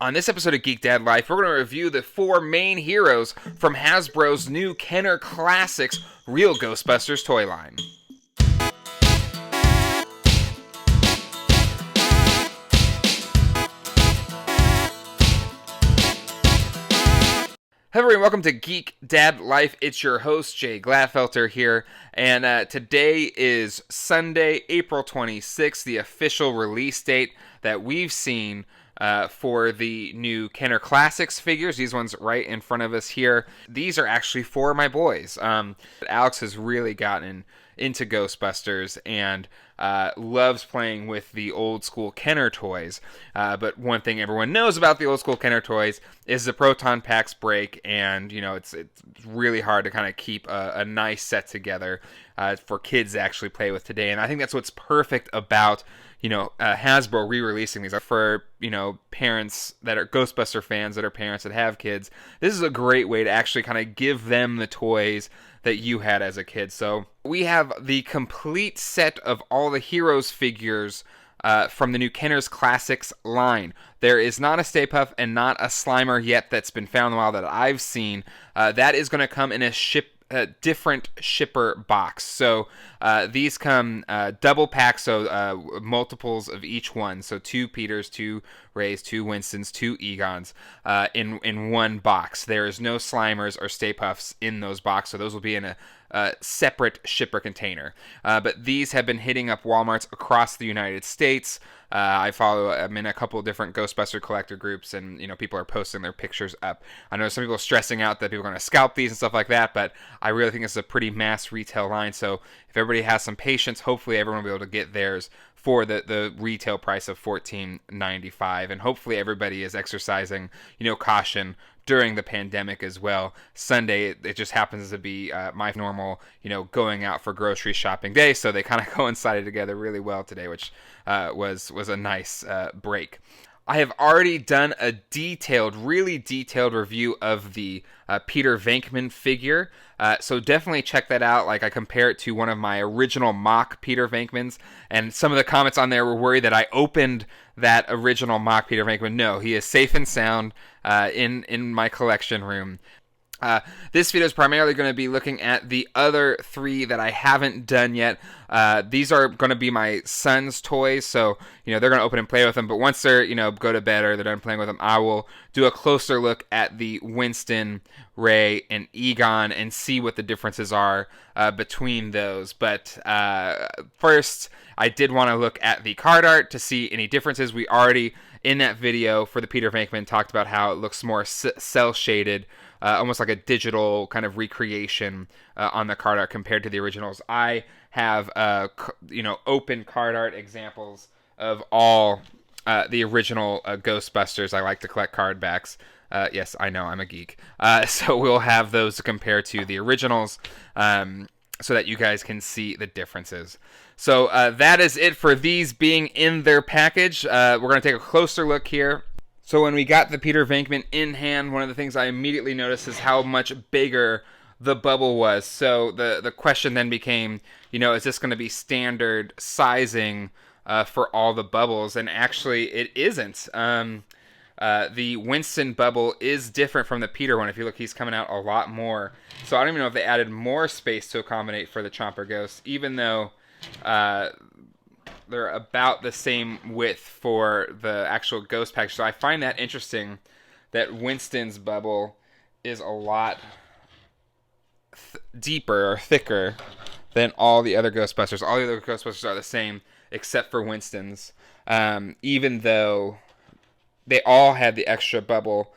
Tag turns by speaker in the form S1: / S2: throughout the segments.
S1: On this episode of Geek Dad Life, we're going to review the 4 main heroes from Hasbro's new Kenner Classics Real Ghostbusters toy line. Hey everyone, welcome to Geek Dad Life. It's your host, Jay Gladfelter here, and today is Sunday, April 26th, the official release date that we've seen for the new Kenner Classics figures. These ones right in front of us here. These are actually for my boys. Alex has really gotten into Ghostbusters and loves playing with the old school Kenner toys. But one thing everyone knows about the old school Kenner toys is the proton packs break, and you know it's really hard to kind of keep a nice set together for kids to actually play with today. And I think that's what's perfect about Hasbro re-releasing these for, parents that are Ghostbuster fans, that are parents that have kids. This is a great way to actually kind of give them the toys that you had as a kid. So we have the complete set of all the Heroes figures from the new Kenner's Classics line. There is not a Stay Puft and not a Slimer yet that's been found in a while that I've seen. That is going to come in a different shipper box. So these come double pack, so multiples of each one. So 2 Peters, 2 Rays, 2 Winstons, 2 Egons in one box. There is no Slimers or Stay Pufts in those boxes, so those will be in a separate shipper container. But these have been hitting up Walmarts across the United States. I'm in a couple of different Ghostbuster collector groups, and people are posting their pictures up. I know some people are stressing out that people are going to scalp these and stuff like that, but I really think it's a pretty mass retail line. So if everybody has some patience, hopefully everyone will be able to get theirs for the retail price of $14.95, and hopefully everybody is exercising caution during the pandemic as well. Sunday, it just happens to be my normal, going out for grocery shopping day, so they kind of coincided together really well today, which was a nice break. I have already done a really detailed review of the Peter Venkman figure, so definitely check that out. Like, I compare it to one of my original mock Peter Venkmans, and some of the comments on there were worried that I opened that original mock Peter Venkman. No, he is safe and sound in my collection room. This video is primarily going to be looking at the other 3 that I haven't done yet. These are going to be my son's toys, so they're going to open and play with them. But once they're go to bed or they're done playing with them, I will do a closer look at the Winston, Ray, and Egon and see what the differences are between those. But first, I did want to look at the card art to see any differences. We already, in that video for the Peter Venkman, talked about how it looks more cel-shaded, almost like a digital kind of recreation on the card art compared to the originals. I have open card art examples of all the original Ghostbusters. I like to collect card backs. Yes, I know, I'm a geek. So we'll have those to compare to the originals so that you guys can see the differences. So that is it for these being in their package. We're going to take a closer look here. So when we got the Peter Venkman in hand, one of the things I immediately noticed is how much bigger the bubble was. So the question then became, is this going to be standard sizing for all the bubbles? And actually, it isn't. The Winston bubble is different from the Peter one. If you look, he's coming out a lot more. So I don't even know if they added more space to accommodate for the Chomper Ghost, even though they're about the same width for the actual Ghost package. So I find that interesting that Winston's bubble is a lot deeper or thicker than all the other Ghostbusters. All the other Ghostbusters are the same except for Winston's, even though they all had the extra bubble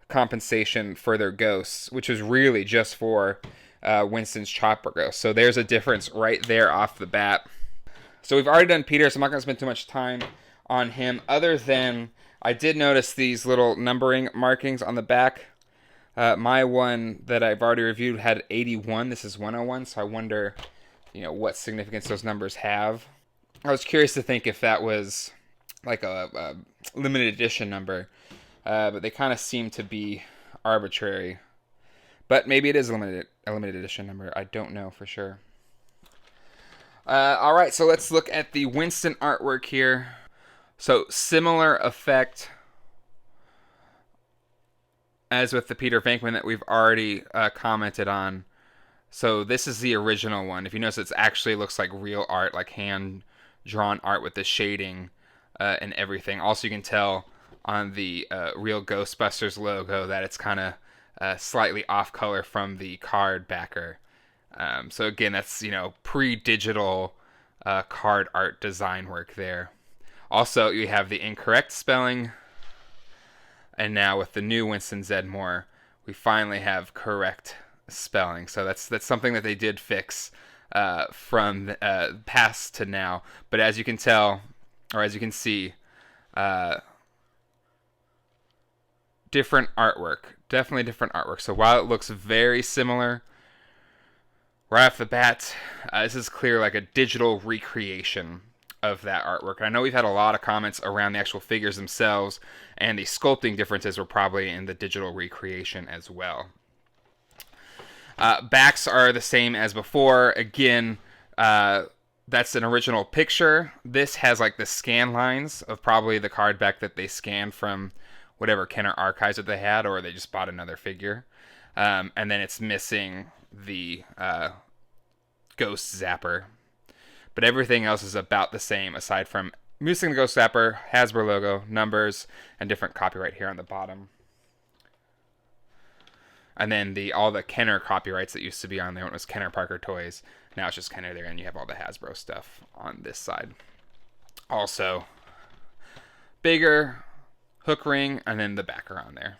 S1: compensation for their ghosts, which is really just for Winston's Chopper Ghost. So there's a difference right there off the bat. So we've already done Peter, so I'm not going to spend too much time on him, other than I did notice these little numbering markings on the back. My one that I've already reviewed had 81. This is 101, so I wonder, what significance those numbers have. I was curious to think if that was like a limited edition number, but they kind of seem to be arbitrary. But maybe it is a limited edition number. I don't know for sure. All right, so let's look at the Winston artwork here. So similar effect as with the Peter Venkman that we've already commented on. So this is the original one. If you notice, it actually looks like real art, like hand-drawn art with the shading and everything. Also, you can tell on the Real Ghostbusters logo that it's kind of slightly off color from the card backer. So again, that's, pre-digital card art design work there. Also, you have the incorrect spelling. And now with the new Winston Zeddemore, we finally have correct spelling. So that's something that they did fix from past to now. But as you can tell, or as you can see, different artwork. Definitely different artwork. So while it looks very similar right off the bat, this is clear like a digital recreation of that artwork. And I know we've had a lot of comments around the actual figures themselves, and the sculpting differences were probably in the digital recreation as well. Backs are the same as before. Again, that's an original picture. This has like the scan lines of probably the card back that they scanned from whatever Kenner archives that they had, or they just bought another figure. And then it's missing the Ghost Zapper. But everything else is about the same, aside from missing the Ghost Zapper, Hasbro logo, numbers, and different copyright here on the bottom. And then all the Kenner copyrights that used to be on there when it was Kenner Parker Toys. Now it's just Kenner there, and you have all the Hasbro stuff on this side. Also, bigger hook ring, and then the backer on there.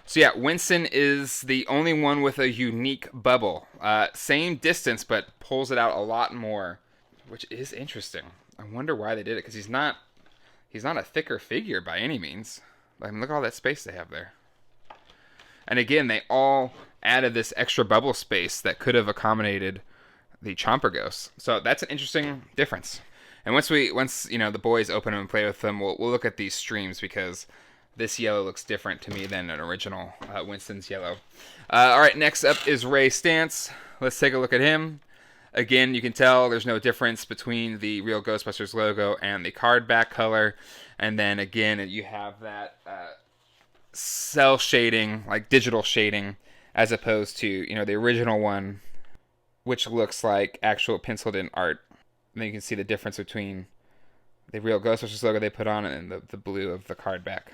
S1: So yeah, Winston is the only one with a unique bubble. Same distance, but pulls it out a lot more, which is interesting. I wonder why they did it, because he's not a thicker figure by any means. I mean, look at all that space they have there. And again, they all added this extra bubble space that could have accommodated the Chomper Ghosts. So that's an interesting difference. And once the boys open them and play with them, we'll look at these streams, because this yellow looks different to me than an original Winston's yellow. All right, next up is Ray Stantz. Let's take a look at him. Again, you can tell there's no difference between the Real Ghostbusters logo and the card back color. And then again, you have that cell shading, like digital shading, as opposed to the original one, which looks like actual penciled in art. And then you can see the difference between the Real Ghostbusters logo they put on and the blue of the card back.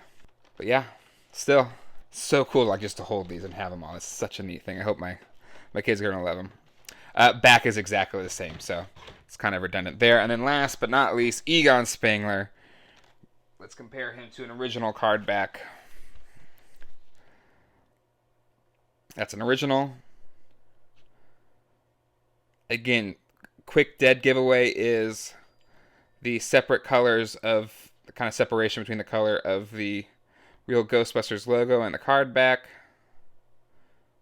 S1: But yeah, still so cool, like just to hold these and have them all. It's such a neat thing. I hope my kids are gonna love them. Back is exactly the same, so it's kind of redundant there. And then last but not least, Egon Spengler. Let's compare him to an original card back. That's an original. Again, quick dead giveaway is the separate colors of the kind of separation between the color of the Real Ghostbusters logo and the card back,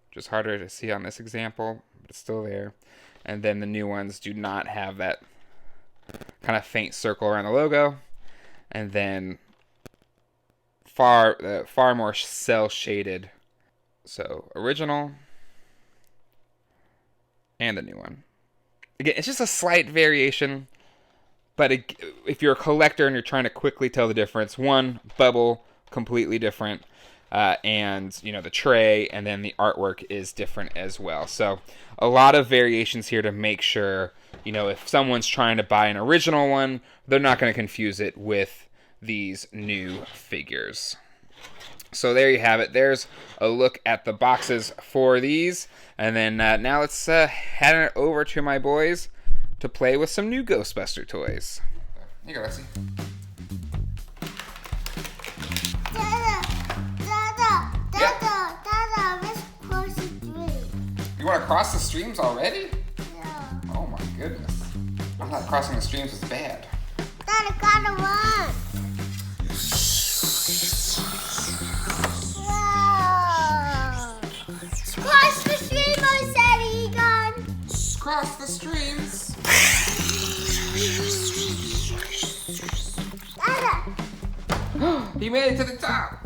S1: which is harder to see on this example, but it's still there. And then the new ones do not have that kind of faint circle around the logo, and then far more cell shaded. So original and the new one. Again, it's just a slight variation, but if you're a collector and you're trying to quickly tell the difference, one, bubble, completely different, and the tray and then the artwork is different as well. So a lot of variations here to make sure if someone's trying to buy an original one, they're not going to confuse it with these new figures. So there you have it. There's a look at the boxes for these, and then now let's head it over to my boys to play with some new Ghostbuster toys. Here you go, Lexi. You want to cross the streams already?
S2: Yeah.
S1: Oh my goodness. I thought crossing the streams was bad.
S2: Dad, I gotta run. Cross the stream, I said, Egon.
S1: Cross the streams.
S2: Dada.
S1: He made it to the top.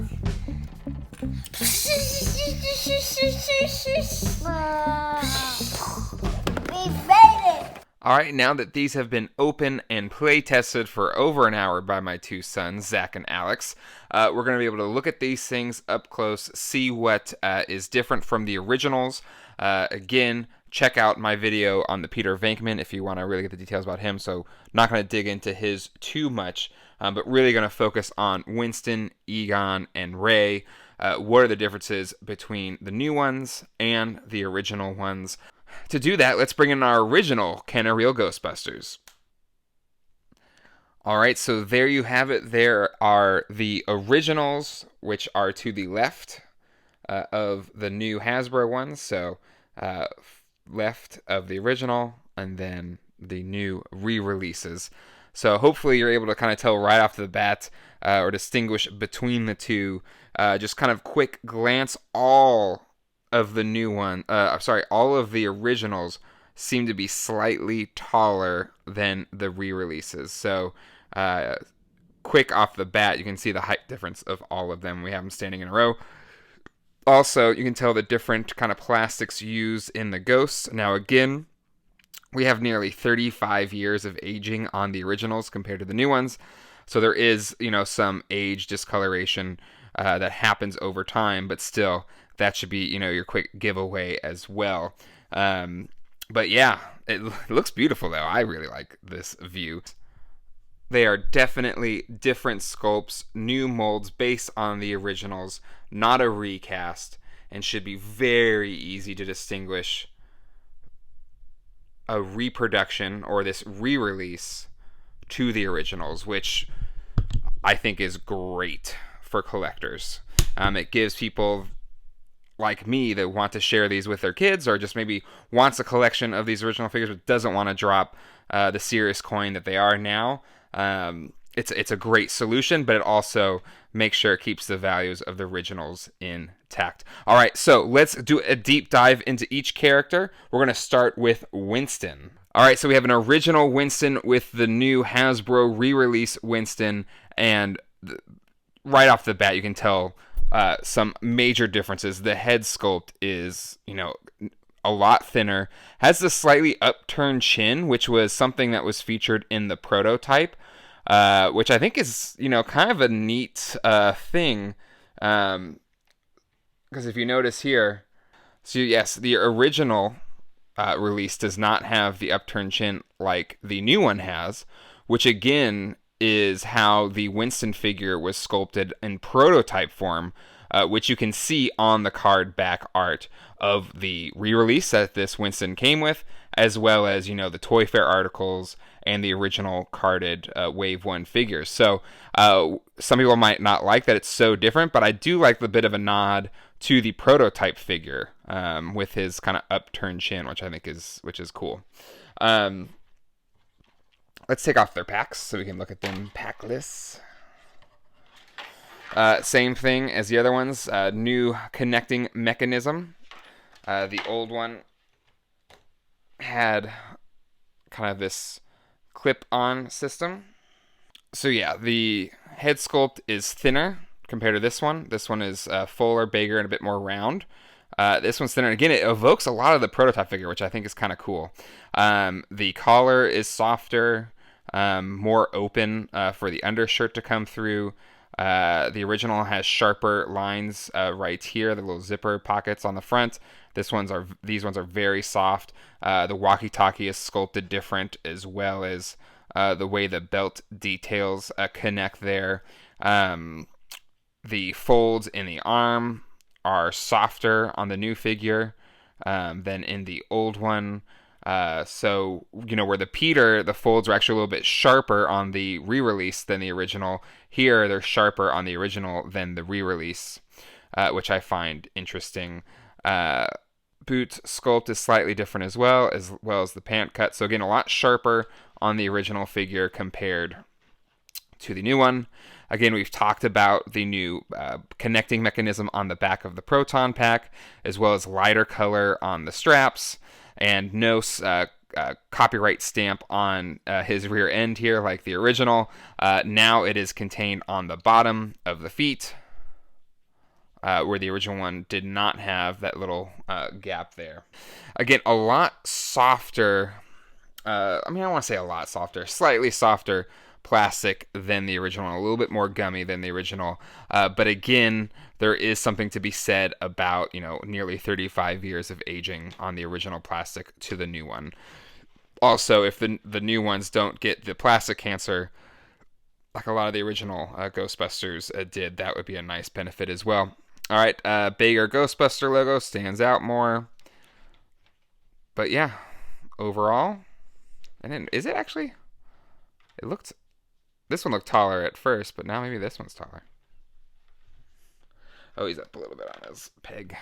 S2: We made it.
S1: All right, now that these have been open and play tested for over an hour by my two sons, Zach and Alex, we're going to be able to look at these things up close, see what is different from the originals. Again, check out my video on the Peter Venkman if you want to really get the details about him. So, not going to dig into his too much, but really going to focus on Winston, Egon, and Ray. What are the differences between the new ones and the original ones? To do that, let's bring in our original Kenner Real Ghostbusters. Alright, so there you have it. There are the originals, which are to the left of the new Hasbro ones. So, left of the original, and then the new re-releases. So hopefully you're able to kind of tell right off the bat or distinguish between the two. Just kind of quick glance, all of the new one, all of the originals seem to be slightly taller than the re-releases. So, quick off the bat, you can see the height difference of all of them. We have them standing in a row. Also, you can tell the different kind of plastics used in the ghosts. Now, again, we have nearly 35 years of aging on the originals compared to the new ones. So there is, some age discoloration that happens over time, but still, that should be, your quick giveaway as well. But yeah, it looks beautiful though. I really like this view. They are definitely different sculpts, new molds based on the originals, not a recast, and should be very easy to distinguish a reproduction or this re-release to the originals, which I think is great for collectors. It gives people like me that want to share these with their kids, or just maybe wants a collection of these original figures but doesn't want to drop the serious coin that they are now. It's a great solution, but it also makes sure it keeps the values of the originals intact. All right, so let's do a deep dive into each character. We're going to start with Winston. All right, so we have an original Winston with the new Hasbro re-release Winston, and right off the bat, you can tell some major differences. The head sculpt is, a lot thinner, has the slightly upturned chin, which was something that was featured in the prototype, which I think is, kind of a neat thing, because if you notice here, so yes, the original release does not have the upturned chin like the new one has, which again is how the Winston figure was sculpted in prototype form, which you can see on the card back art of the re-release that this Winston came with, as well as, the Toy Fair articles and the original carded Wave 1 figures. So some people might not like that it's so different, but I do like the bit of a nod to the prototype figure with his kind of upturned chin, which I think is cool. Let's take off their packs so we can look at them packless. Same thing as the other ones. New connecting mechanism. The old one had kind of this clip-on system. So yeah, the head sculpt is thinner compared to this one. This one is fuller, bigger, and a bit more round. This one's thinner. Again, it evokes a lot of the prototype figure, which I think is kind of cool. The collar is softer, more open for the undershirt to come through. The original has sharper lines right here, the little zipper pockets on the front. These ones are very soft. The walkie-talkie is sculpted different, as well as the way the belt details connect there. The folds in the arm are softer on the new figure than in the old one. So, where the folds are actually a little bit sharper on the re-release than the original. Here, they're sharper on the original than the re-release, which I find interesting. Boot sculpt is slightly different as well as the pant cut. So again, a lot sharper on the original figure compared to the new one. Again, we've talked about the new connecting mechanism on the back of the Proton Pack, as well as lighter color on the straps, and no copyright stamp on his rear end here like the original. Now it is contained on the bottom of the feet, where the original one did not have that little gap there. Again, a lot softer I mean, I don't want to say a lot softer, slightly softer plastic than the original, a little bit more gummy than the original. But again, there is something to be said about, nearly 35 years of aging on the original plastic to the new one. Also, if the new ones don't get the plastic cancer, like a lot of the original Ghostbusters did, that would be a nice benefit as well. All right, bigger Ghostbuster logo stands out more. But yeah, overall, and then is it actually? It looked. This one looked taller at first, but now maybe this one's taller. Oh, he's up a little bit on his peg.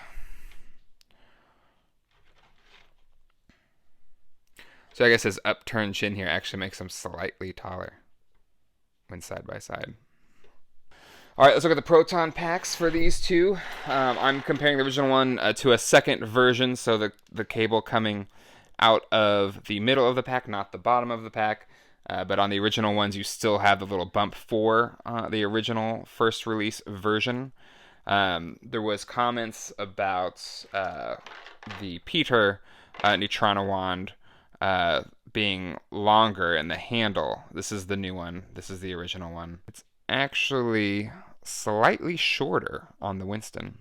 S1: So I guess his upturned chin here actually makes him slightly taller when side by side. All right, let's look at the proton packs for these two. I'm comparing the original one to a second version, so the cable coming out of the middle of the pack, not the bottom of the pack. But on the original ones, you still have the little bump for the original first release version. There was comments about the Peter Neutrino wand being longer in the handle. This is the new one. This is the original one. It's actually slightly shorter on the Winston.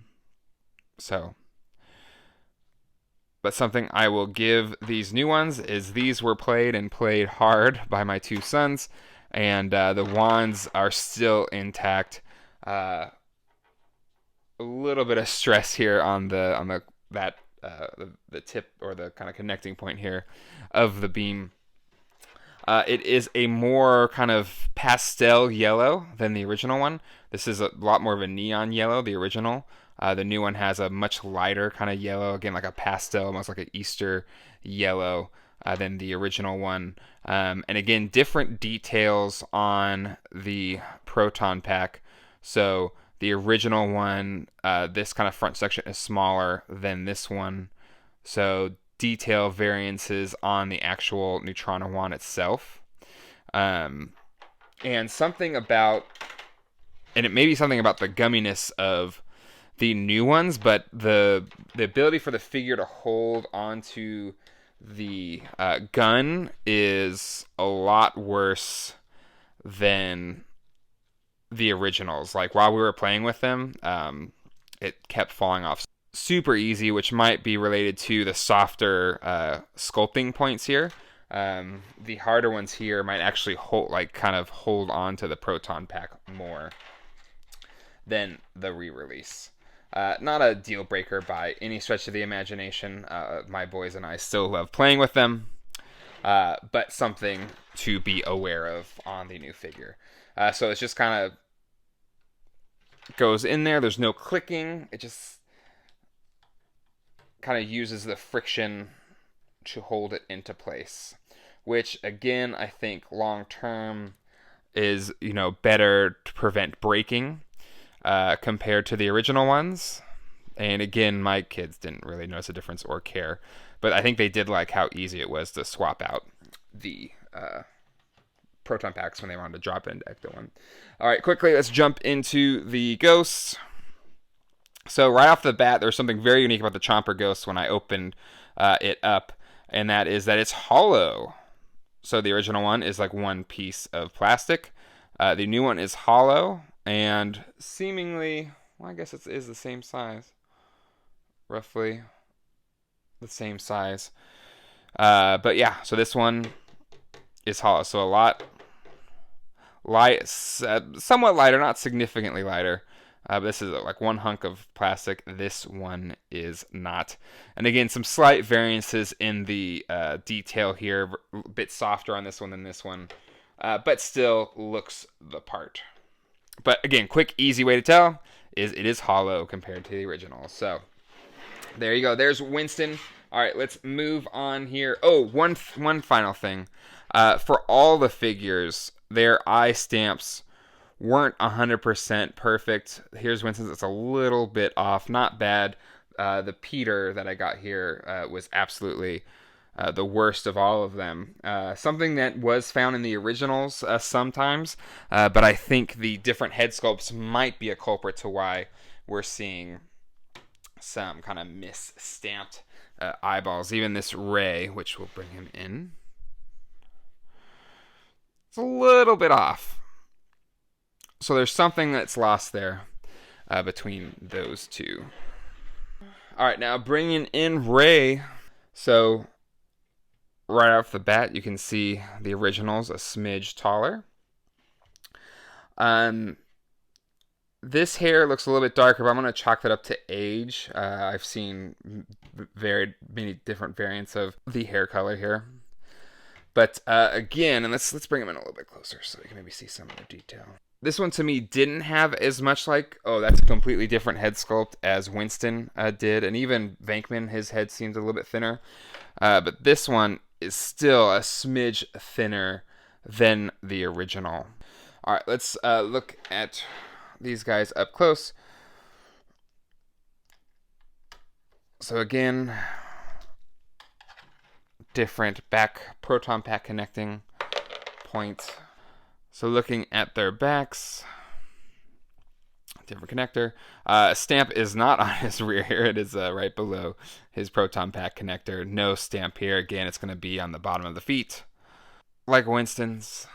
S1: But something I will give these new ones is these were played and played hard by my two sons, and the wands are still intact. A little bit of stress here on the tip, or the kind of connecting point here of the beam. It is a more kind of pastel yellow than the original one. This is a lot more of a neon yellow, the original. The new one has a much lighter kind of yellow, again, like a pastel, almost like an Easter yellow than the original one. And again, different details on the proton pack. So the original one, this kind of front section is smaller than this one. So detail variances on the actual Neutrino wand itself. And something about, and it may be something about the gumminess of the new ones, but the ability for the figure to hold onto the gun is a lot worse than the originals. Like, while we were playing with them, it kept falling off super easy, which might be related to the softer sculpting points here. The harder ones here might actually hold on to the proton pack more than the re-release. Not a deal breaker by any stretch of the imagination. My boys and I still love playing with them, but something to be aware of on the new figure. So it's just kind of goes in there. There's no clicking. It just kind of uses the friction to hold it into place, which again, I think long term is, better to prevent breaking compared to the original ones. And again, my kids didn't really notice a difference or care, but I think they did like how easy it was to swap out the proton packs when they wanted to drop it into Ecto 1. All right, quickly, let's jump into the ghosts. So right off the bat, there's something very unique about the Chomper Ghost when I opened it up, and that is that it's hollow. So the original one is like one piece of plastic. The new one is hollow, and seemingly, well, I guess it is the same size. Roughly the same size. But yeah, so this one is hollow. So a lot light, somewhat lighter, not significantly lighter. But this is like one hunk of plastic. This one is not. And again, some slight variances in the detail here. A bit softer on this one than this one. But still looks the part. But again, quick, easy way to tell is it is hollow compared to the original. So there you go. There's Winston. All right, let's move on here. Oh, one final thing. For all the figures, their eye stamps weren't 100% perfect. Here's Winston's. It's a little bit off. Not bad. The Peter that I got here was absolutely the worst of all of them. Something that was found in the originals sometimes, but I think the different head sculpts might be a culprit to why we're seeing some kind of misstamped eyeballs. Even this Ray, which will bring him in. a little bit off. So there's something that's lost there between those two. All right, now bringing in Ray. So right off the bat, you can see the original's a smidge taller. This hair looks a little bit darker, but I'm going to chalk that up to age. I've seen very many different variants of the hair color here. But again, and let's bring him in a little bit closer so we can maybe see some of the detail. This one to me didn't have as much that's a completely different head sculpt as Winston did. And even Venkman, his head seems a little bit thinner. But this one is still a smidge thinner than the original. All right, let's look at these guys up close. So again, different back proton pack connecting point. So looking at their backs, different connector. Stamp is not on his rear here. It is right below his proton pack connector. No stamp here. Again, it's going to be on the bottom of the feet, like Winston's.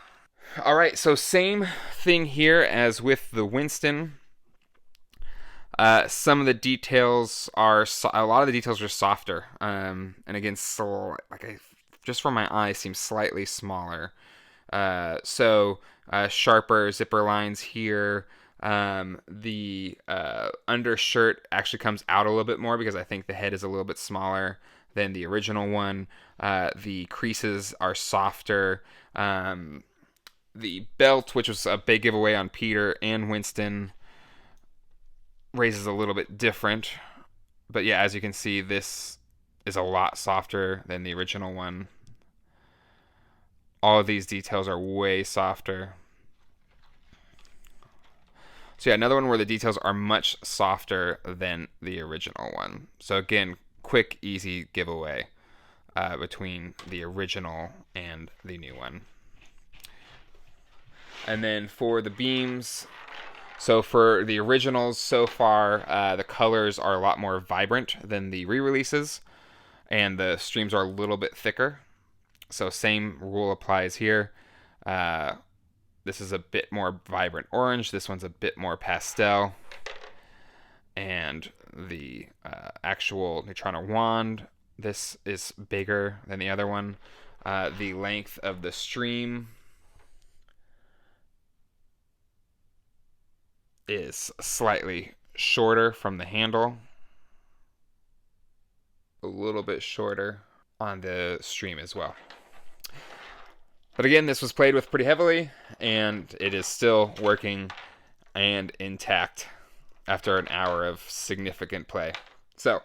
S1: All right, so same thing here as with the Winston. Some of the details are a lot of the details are softer, and again, just from my eye, seems slightly smaller. So sharper zipper lines here. The undershirt actually comes out a little bit more because I think the head is a little bit smaller than the original one. The creases are softer. The belt, which was a big giveaway on Peter and Winston, raises a little bit different. But yeah, as you can see, this is a lot softer than the original one. All of these details are way softer. So yeah, another one where the details are much softer than the original one. So again, quick, easy giveaway between the original and the new one. And then for the beams, so for the originals so far, the colors are a lot more vibrant than the re-releases, and the streams are a little bit thicker. So same rule applies here. This is a bit more vibrant orange. This one's a bit more pastel. And the actual Neutrona wand, this is bigger than the other one. The length of the stream is slightly shorter from the handle. A little bit shorter on the stream as well. But again, this was played with pretty heavily, and it is still working and intact after an hour of significant play. So,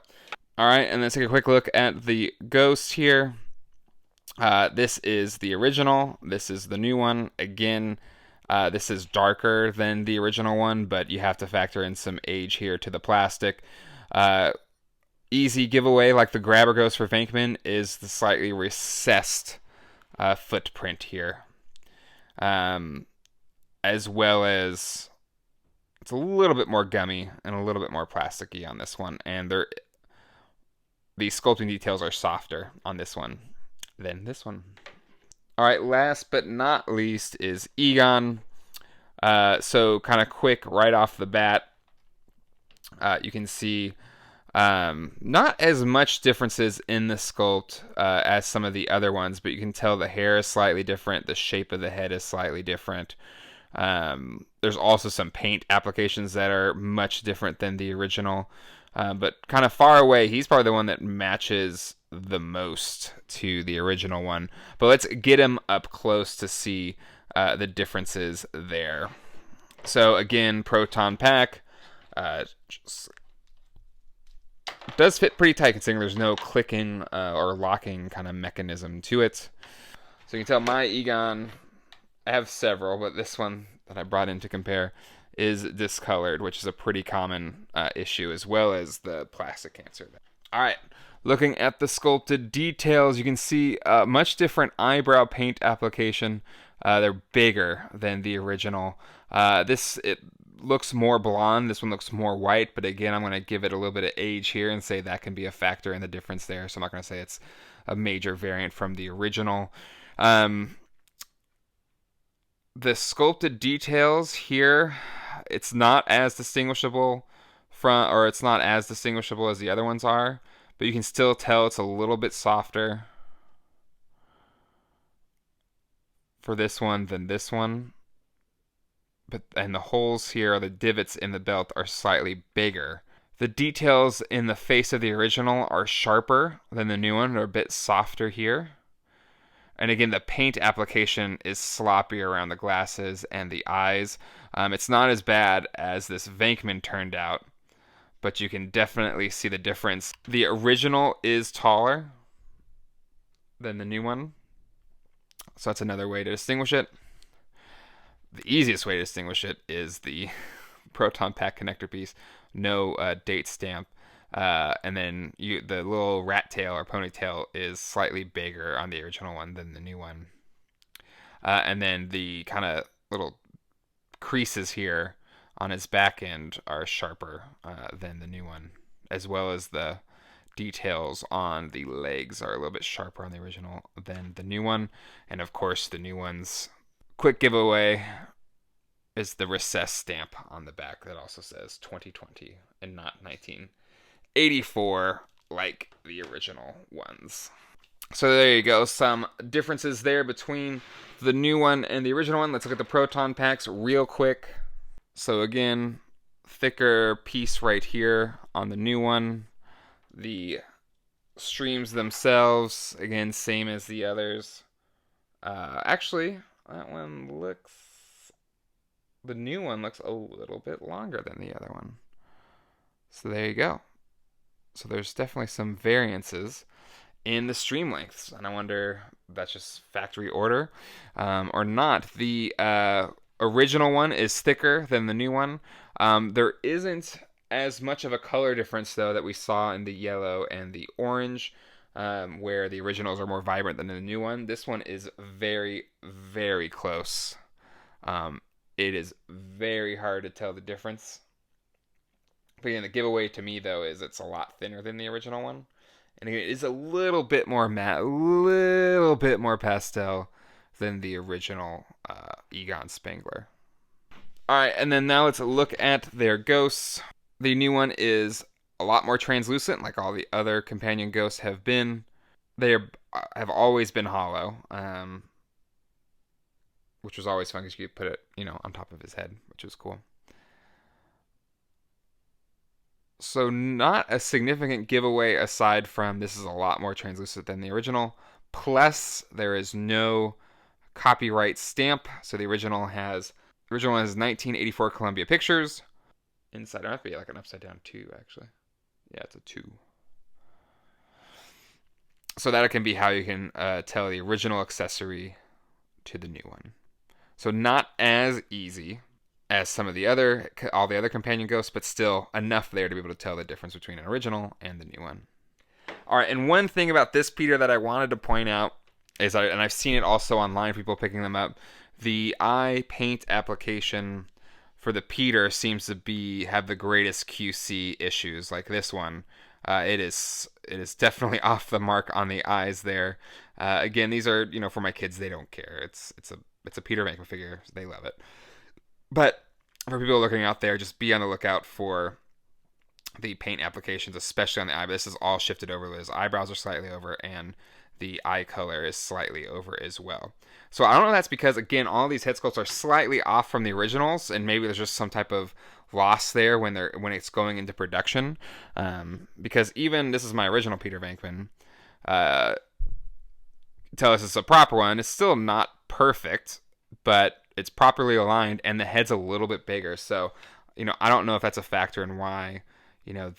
S1: all right, and let's take a quick look at the Ghost here. This is the original. This is the new one. Again, this is darker than the original one, but you have to factor in some age here to the plastic. Easy giveaway, like the Grabber Ghost for Venkman, is the slightly recessed footprint here. As well as it's a little bit more gummy and a little bit more plasticky on this one. And the sculpting details are softer on this one than this one. All right, last but not least is Egon. So kind of quick right off the bat, you can see not as much differences in the sculpt as some of the other ones, but you can tell the hair is slightly different. The shape of the head is slightly different. There's also some paint applications that are much different than the original. But kind of far away, he's probably the one that matches the most to the original one. But let's get him up close to see the differences there. So again, proton pack does fit pretty tight considering there's no clicking or locking kind of mechanism to it. So you can tell my Egon, I have several, but this one that I brought in to compare is discolored, which is a pretty common issue, as well as the plastic cancer. All right, looking at the sculpted details, you can see a much different eyebrow paint application. They're bigger than the original. It looks more blonde. This one looks more white, but again, I'm going to give it a little bit of age here and say that can be a factor in the difference there. So I'm not going to say it's a major variant from the original. The sculpted details here, it's not as distinguishable or it's not as distinguishable as the other ones are, but you can still tell it's a little bit softer for this one than this one. And the holes here, the divots in the belt, are slightly bigger. The details in the face of the original are sharper than the new one. They're a bit softer here. And again, the paint application is sloppy around the glasses and the eyes. It's not as bad as this Venkman turned out, but you can definitely see the difference. The original is taller than the new one, so that's another way to distinguish it. The easiest way to distinguish it is the proton pack connector piece, no date stamp. And then the little rat tail or ponytail is slightly bigger on the original one than the new one. And then the kind of little creases here on its back end are sharper than the new one, as well as the details on the legs are a little bit sharper on the original than the new one. And of course, the new one's quick giveaway is the recessed stamp on the back that also says 2020 and not 1984 like the original ones. So there you go. Some differences there between the new one and the original one. Let's look at the proton packs real quick. So again, thicker piece right here on the new one. The streams themselves, again, same as the others. Actually, the new one looks a little bit longer than the other one. So there you go. So there's definitely some variances in the stream lengths, and I wonder if that's just factory order or not. The original one is thicker than the new one. There isn't as much of a color difference, though, that we saw in the yellow and the orange, where the originals are more vibrant than the new one. This one is very, very close. It is very hard to tell the difference. But again, the giveaway to me, though, is it's a lot thinner than the original one. And again, it is a little bit more matte, a little bit more pastel than the original Egon Spengler. Alright, and then now let's look at their ghosts. The new one is a lot more translucent, like all the other companion ghosts have been. They have always been hollow, which was always fun because you could put it, on top of his head, which was cool. So not a significant giveaway aside from this is a lot more translucent than the original. Plus, there is no copyright stamp. So the original has 1984 Columbia Pictures. Inside, it might be like an upside down 2, actually. Yeah, it's a 2. So that can be how you can tell the original accessory to the new one. So not as easy as all the other companion ghosts, but still enough there to be able to tell the difference between an original and the new one. All right, and one thing about this Peter that I wanted to point out is, and I've seen it also online, people picking them up, the eye paint application for the Peter seems to have the greatest QC issues. Like this one, it is definitely off the mark on the eyes there. Again, these are for my kids. They don't care. It's a Peter Venkman figure. They love it. But for people looking out there, just be on the lookout for the paint applications, especially on the eye. But this is all shifted over. His eyebrows are slightly over, and the eye color is slightly over as well. So I don't know if that's because, again, all these head sculpts are slightly off from the originals, and maybe there's just some type of loss there when it's going into production. Because even this is my original Peter Venkman. Tell us it's a proper one. It's still not perfect, but it's properly aligned, and the head's a little bit bigger. So, I don't know if that's a factor in why,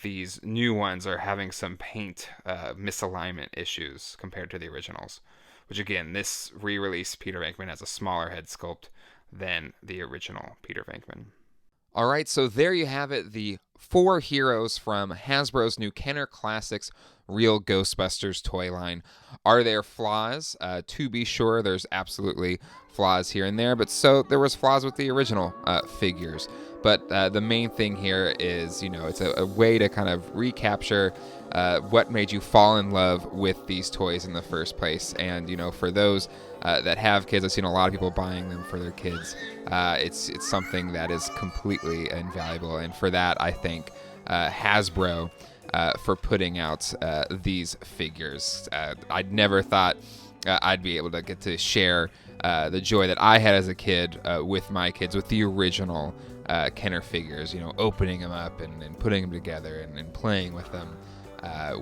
S1: these new ones are having some paint misalignment issues compared to the originals. Which, again, this re-release Peter Venkman has a smaller head sculpt than the original Peter Venkman. All right, so there you have it, the 4 heroes from Hasbro's new Kenner Classics Real Ghostbusters toy line. Are there flaws? To be sure, there's absolutely flaws here and there, but so there was flaws with the original figures. But the main thing here is, it's a way to kind of recapture what made you fall in love with these toys in the first place. And, for those that have kids. I've seen a lot of people buying them for their kids. It's something that is completely invaluable, and for that I thank Hasbro for putting out these figures. I'd never thought I'd be able to get to share the joy that I had as a kid with my kids, with the original Kenner figures. Opening them up and putting them together and playing with them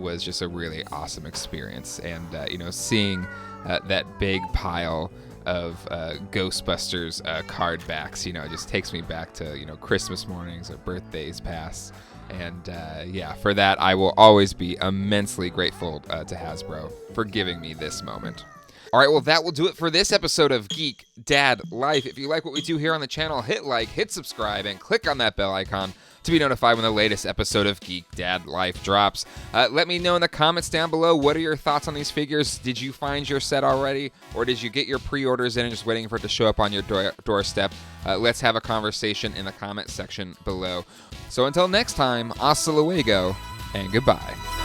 S1: was just a really awesome experience. And seeing that big pile of Ghostbusters card backs, it just takes me back to Christmas mornings or birthdays past. And for that, I will always be immensely grateful to Hasbro for giving me this moment. All right, well, that will do it for this episode of Geek Dad Life. If you like what we do here on the channel, hit like, hit subscribe, and click on that bell icon to be notified when the latest episode of Geek Dad Life drops. Let me know in the comments down below, what are your thoughts on these figures? Did you find your set already, or did you get your pre-orders in and just waiting for it to show up on your doorstep? Let's have a conversation in the comment section below. So until next time, hasta luego, and goodbye.